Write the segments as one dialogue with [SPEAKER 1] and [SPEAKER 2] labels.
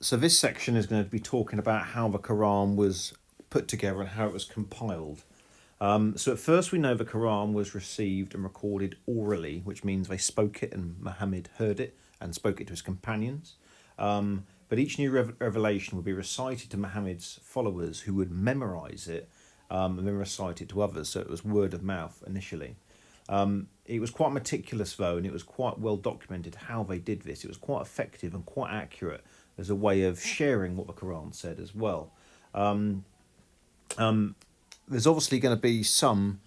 [SPEAKER 1] So this section is going to be talking about how the Quran was put together and how it was compiled. So at first we know the Quran was received and recorded orally, which means they spoke it and Muhammad heard it and spoke it to his companions. But each new revelation would be recited to Muhammad's followers, who would memorize it and then recite it to others. So it was word of mouth initially. It was quite meticulous though, and it was quite well documented how they did this. It was quite effective and quite accurate as a way of sharing what the Quran said as well. There's obviously going to be some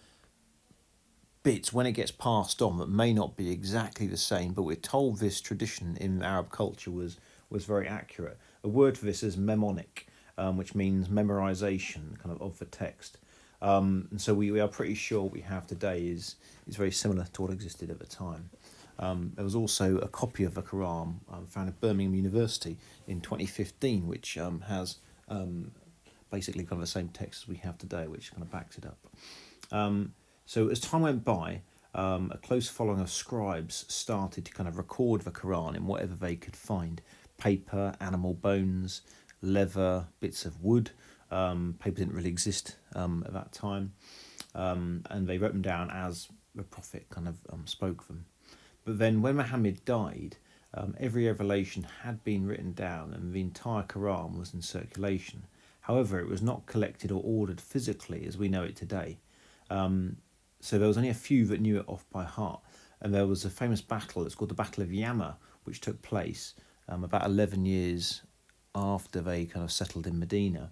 [SPEAKER 1] bits when it gets passed on that may not be exactly the same, but we're told this tradition in Arab culture was very accurate. A word for this is mnemonic, which means memorization of the text. And so we are pretty sure what we have today is very similar to what existed at the time. There was also a copy of the Quran found at Birmingham University in 2015, which has basically the same text as we have today, which backs it up. So as time went by, a close following of scribes started to record the Quran in whatever they could find: paper, animal bones, leather, bits of wood. Paper didn't really exist at that time, and they wrote them down as the Prophet spoke them. But then when Muhammad died, every revelation had been written down and the entire Quran was in circulation. However, it was not collected or ordered physically as we know it today. So there was only a few that knew it off by heart. And there was a famous battle, it's called the Battle of Yamma, which took place about 11 years after they settled in Medina,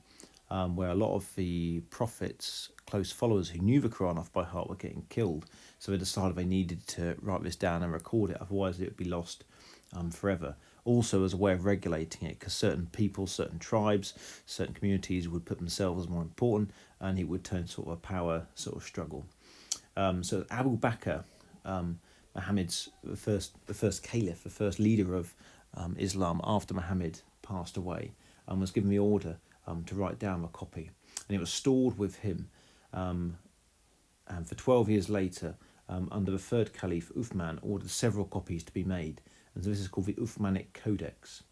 [SPEAKER 1] where a lot of the Prophet's close followers who knew the Quran off by heart were getting killed. So they decided they needed to write this down and record it, otherwise it would be lost forever. Also as a way of regulating it, because certain people, certain tribes, certain communities would put themselves as more important, and it would turn a power struggle. So Abu Bakr, Muhammad's the first caliph, the first leader of Islam after Muhammad passed away, was given the order to write down a copy, and it was stored with him. And for 12 years later, under the third caliph Uthman, ordered several copies to be made, and so this is called the Uthmanic Codex.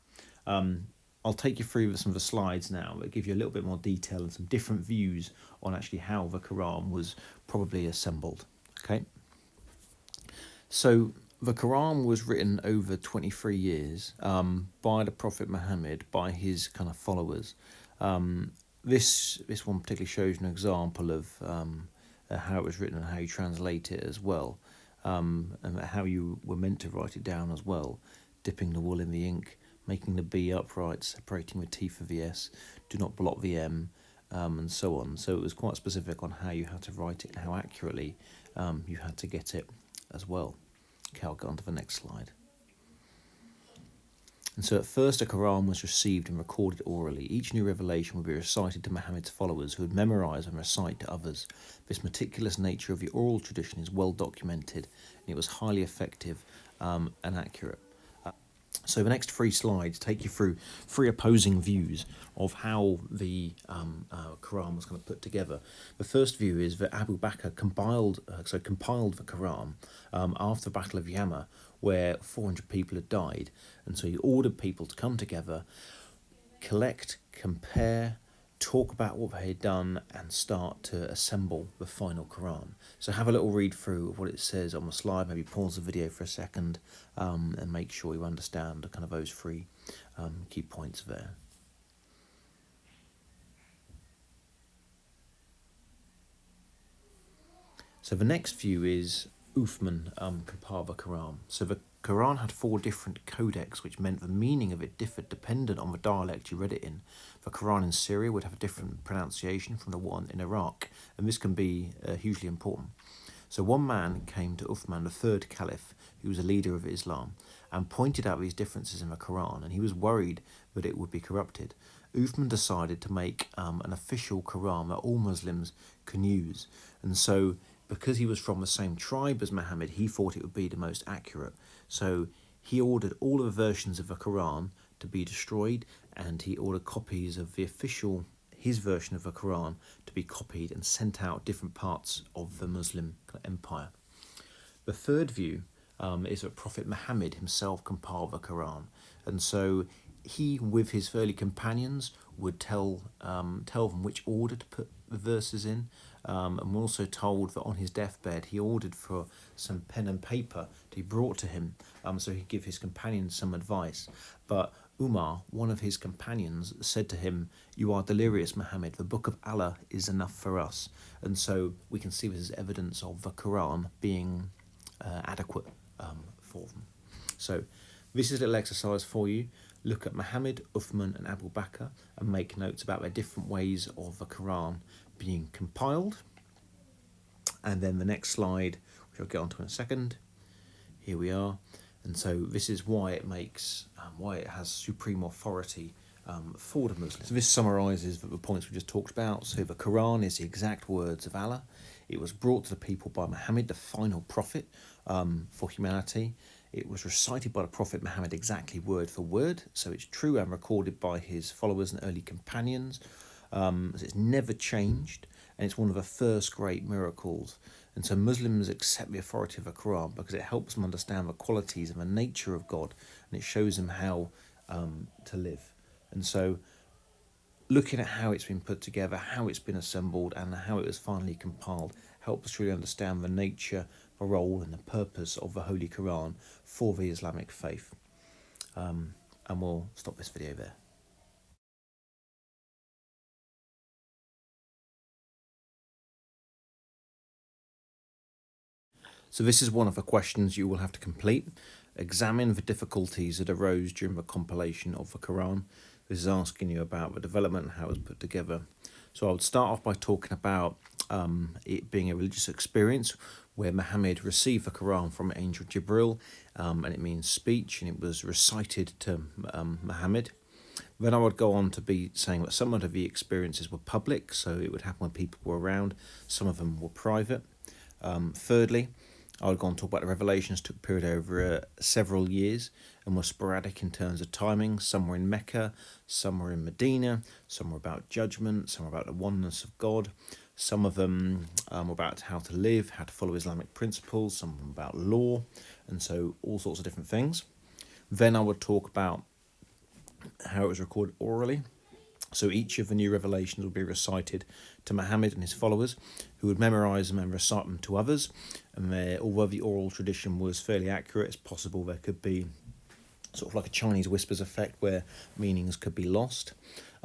[SPEAKER 1] I'll take you through some of the slides now that give you a little bit more detail and some different views on actually how the Quran was probably assembled. Okay, so the Quran was written over 23 years by the Prophet Muhammad, by his followers. This one particularly shows an example of how it was written and how you translate it as well, and how you were meant to write it down as well: dipping the wool in the ink, making the B upright, separating the T for the S, do not blot the M, and so on. So it was quite specific on how you had to write it and how accurately you had to get it as well. Okay, I'll go on to the next slide. And so at first the Quran was received and recorded orally. Each new revelation would be recited to Muhammad's followers, who would memorize and recite to others. This meticulous nature of the oral tradition is well documented, and it was highly effective and accurate. So the next 3 slides take you through 3 opposing views of how the Quran was put together. The first view is that Abu Bakr compiled the Quran after the Battle of Yamma, where 400 people had died, and so he ordered people to come together, collect, compare, talk about what they had done, and start to assemble the final Quran. So have a little read through of what it says on the slide, maybe pause the video for a second, and make sure you understand those 3 key points there. So the next view is Uthman compiled the Quran. So the Quran had 4 different codex, which meant the meaning of it differed dependent on the dialect you read it in. The Quran in Syria would have a different pronunciation from the one in Iraq, and this can be hugely important. So one man came to Uthman, the third caliph, who was a leader of Islam, and pointed out these differences in the Quran, and he was worried that it would be corrupted. Uthman decided to make an official Quran that all Muslims can use, and so because he was from the same tribe as Muhammad, he thought it would be the most accurate. So he ordered all of the versions of the Quran to be destroyed, and he ordered copies of his version of the Quran to be copied and sent out different parts of the Muslim empire. The third view is that Prophet Muhammad himself compiled the Quran, and so he, with his early companions, would tell them which order to put the verses in. And we're also told that on his deathbed, he ordered for some pen and paper to be brought to him, so he'd give his companions some advice. But Umar, one of his companions, said to him, "You are delirious, Muhammad. The book of Allah is enough for us." And so we can see this as evidence of the Qur'an being adequate for them. So this is a little exercise for you. Look at Muhammad, Uthman and Abu Bakr and make notes about their different ways of the Qur'an being compiled. And then the next slide, which I'll get onto in a second, here we are. And so this is why it makes, why it has supreme authority for the Muslims. So this summarises the points we just talked about. So the Qur'an is the exact words of Allah. It was brought to the people by Muhammad, the final prophet for humanity. It was recited by the Prophet Muhammad exactly word for word, so it's true and recorded by his followers and early companions. It's never changed, and it's one of the first great miracles. And so Muslims accept the authority of the Qur'an because it helps them understand the qualities and the nature of God, and it shows them how to live. And so looking at how it's been put together, how it's been assembled, and how it was finally compiled helps us really understand the nature, the role and the purpose of the Holy Qur'an for the Islamic faith. And we'll stop this video there. So this is one of the questions you will have to complete. Examine the difficulties that arose during the compilation of the Qur'an. This is asking you about the development and how it was put together. So I would start off by talking about it being a religious experience where Muhammad received the Qur'an from Angel Jibril, and it means speech, and it was recited to Muhammad. Then I would go on to be saying that some of the experiences were public, so it would happen when people were around. Some of them were private. Thirdly, I would go on to talk about the revelations took period over several years and were sporadic in terms of timing. Some were in Mecca, some were in Medina, some were about judgment, some were about the oneness of God. Some of them were about how to live, how to follow Islamic principles, some of them about law, and so all sorts of different things. Then I would talk about how it was recorded orally. So each of the new revelations would be recited to Muhammad and his followers, who would memorise them and recite them to others. And although the oral tradition was fairly accurate, it's possible there could be sort of like a Chinese whispers effect where meanings could be lost.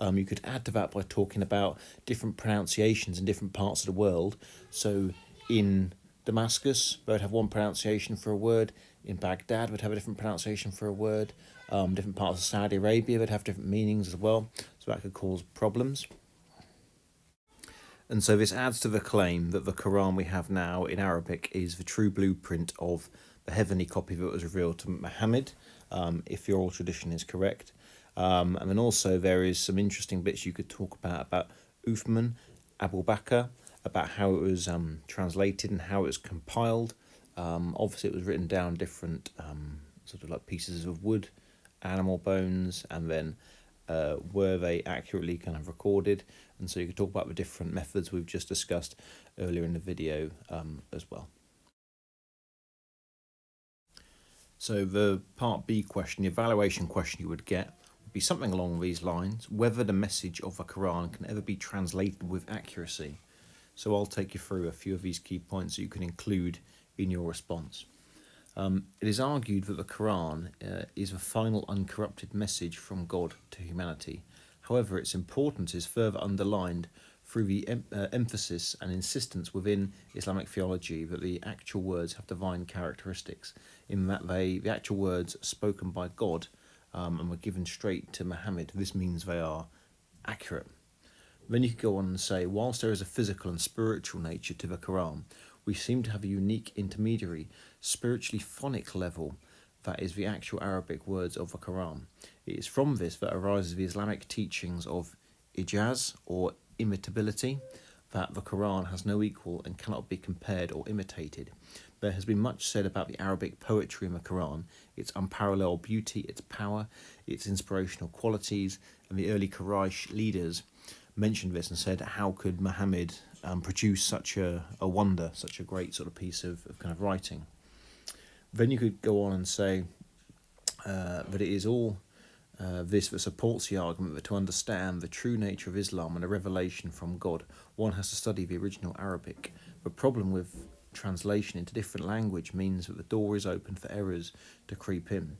[SPEAKER 1] You could add to that by talking about different pronunciations in different parts of the world. So in Damascus, they would have one pronunciation for a word. In Baghdad, would have a different pronunciation for a word. Different parts of Saudi Arabia would have different meanings as well. So that could cause problems. And so this adds to the claim that the Quran we have now in Arabic is the true blueprint of the heavenly copy that was revealed to Muhammad, if the oral tradition is correct. And then also there is some interesting bits you could talk about Uthman, Abu Bakr, about how it was translated and how it was compiled. Obviously it was written down different sort of like pieces of wood, animal bones, and then were they accurately kind of recorded. And so you could talk about the different methods we've just discussed earlier in the video as well. So the part B question, the evaluation question you would get would be something along these lines: whether the message of the Quran can ever be translated with accuracy. So I'll take you through a few of these key points that you can include in your response. It is argued that the Quran is the final uncorrupted message from God to humanity. However, its importance is further underlined through the emphasis and insistence within Islamic theology that the actual words have divine characteristics, in that the actual words spoken by God and were given straight to Muhammad. This means they are accurate. Then you could go on and say, whilst there is a physical and spiritual nature to the Quran, we seem to have a unique intermediary, spiritually phonic level, that is the actual Arabic words of the Quran. It is from this that arises the Islamic teachings of ijaz, or imitability, that the Quran has no equal and cannot be compared or imitated. There has been much said about the Arabic poetry in the Quran, its unparalleled beauty, its power, its inspirational qualities, and the early Quraysh leaders mentioned this and said, how could Muhammad produce such a wonder, such a great sort of piece of kind of writing? Then you could go on and say that it is all this that supports the argument that to understand the true nature of Islam and a revelation from God, one has to study the original Arabic. The problem with translation into different language means that the door is open for errors to creep in.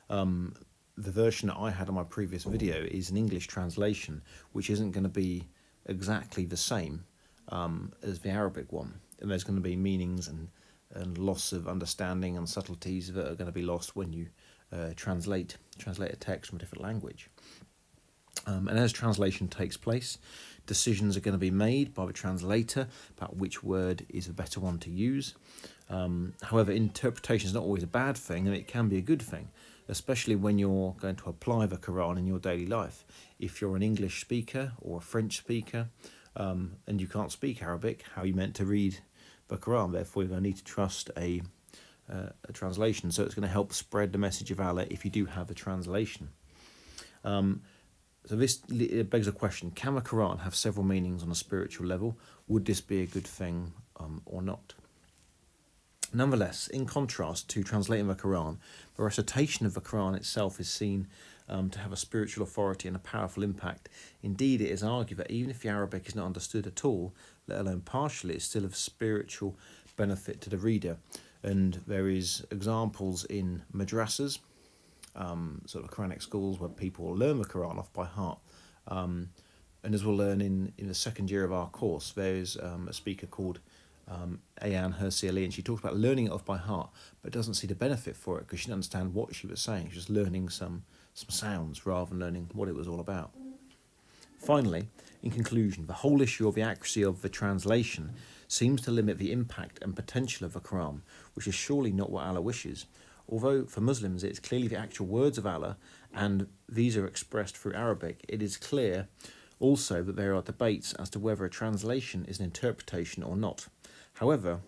[SPEAKER 1] The version that I had on my previous video is an English translation, which isn't going to be exactly the same as the Arabic one. And there's going to be meanings and loss of understanding and subtleties that are going to be lost when you translate a text from a different language. And as translation takes place, decisions are going to be made by the translator about which word is a better one to use. However, interpretation is not always a bad thing, and it can be a good thing, especially when you're going to apply the Qur'an in your daily life. If you're an English speaker or a French speaker, and you can't speak Arabic, how are you meant to read the Qur'an? Therefore, you're going to need to trust a translation, so it's going to help spread the message of Allah if you do have a translation. So this begs a question: can the Qur'an have several meanings on a spiritual level? Would this be a good thing or not? Nonetheless, in contrast to translating the Qur'an, the recitation of the Qur'an itself is seen to have a spiritual authority and a powerful impact. Indeed, it is argued that even if the Arabic is not understood at all, let alone partially, it's still of spiritual benefit to the reader. And there is examples in madrasas, sort of Quranic schools, where people learn the Quran off by heart. And as we'll learn in the second year of our course, there is a speaker called Ayan Hirsi Ali, and she talks about learning it off by heart, but doesn't see the benefit for it because she didn't understand what she was saying. She was just learning some sounds rather than learning what it was all about. Finally, in conclusion, the whole issue of the accuracy of the translation seems to limit the impact and potential of the Quran, which is surely not what Allah wishes. Although for Muslims it's clearly the actual words of Allah, and these are expressed through Arabic, it is clear also that there are debates as to whether a translation is an interpretation or not. However,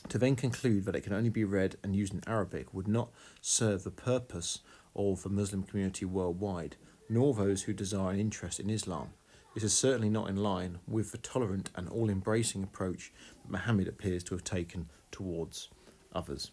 [SPEAKER 1] to then conclude that it can only be read and used in Arabic would not serve the purpose of the Muslim community worldwide, nor those who desire an interest in Islam. This is certainly not in line with the tolerant and all-embracing approach that Muhammad appears to have taken towards others.